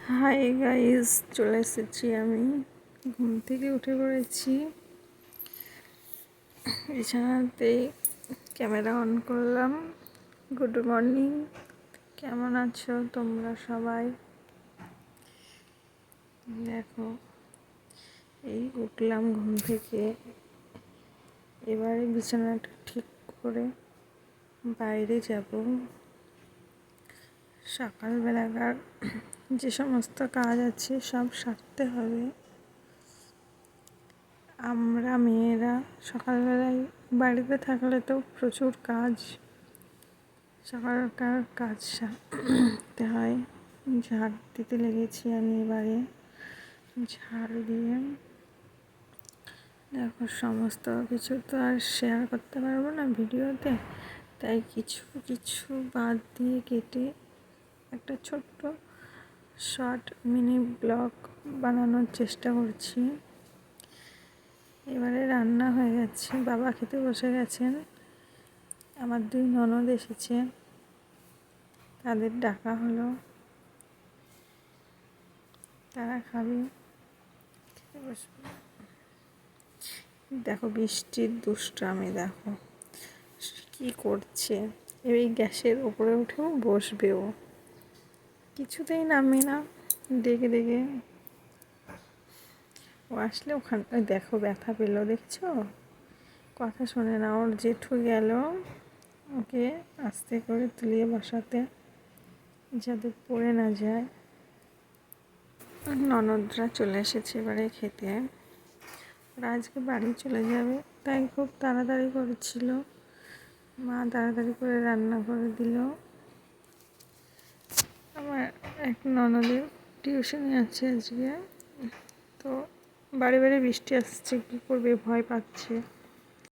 Hi guys, চলে এসেছি। আমি ঘুম থেকে উঠে পড়েছি, বিছানাতেই ক্যামেরা অন করলাম। গুড মর্নিং, কেমন আছো তোমরা সবাই? দেখো, এই উঠলাম ঘুম থেকে, এবারে বিছানাটা ঠিক করে বাইরে যাব। সকালবেলাকার যে সমস্ত কাজ আছে সব সারতে হবে। আমরা মেয়েরা সকালবেলায় বাড়িতে থাকলে তো প্রচুর কাজ, সকালকার কাজ সারতে হয়। ঝাড় দিতে লেগেছি আমি এবারে। ঝাড় দিয়ে দেখো, সমস্ত কিছু তো আর শেয়ার করতে পারবো না ভিডিওতে, তাই কিছু কিছু বাদ দিয়ে কেটে একটা ছোট্ট শর্ট মিনি ব্লগ বানানোর চেষ্টা করছি। এবারে রান্না হয়ে গেছে, বাবা খেতে বসে গেছেন। আমার 2 ননদ এসেছে, তাদের ডাকা হলো, তারা খাবে, খেতে বসবে। দেখো বৃষ্টির দুষ্টামি, দেখো কি করছে। এই গ্যাসের উপরে উঠেও বসবেও, কিছুতেই নামে না। ডেকে ডেকে ও আসলে ওখানে দেখো ব্যথা পেলো, দেখছো? কথা শোনে না। ওর জেঠু গেল ওকে আস্তে করে তুলিয়ে বসাতে, যাতে পড়ে না যায়। ননদরা চলে এসেছে এবারে খেতে। ওরা আজকে বাড়ি চলে যাবে, তাই খুব তাড়াতাড়ি করেছিল। মা তাড়াতাড়ি করে রান্না করে দিল। আমার এক ননদের টিউশনি আছে আজকে, তো বাড়ি বাড়ি বৃষ্টি আসছে, কী করবে, ভয় পাচ্ছে।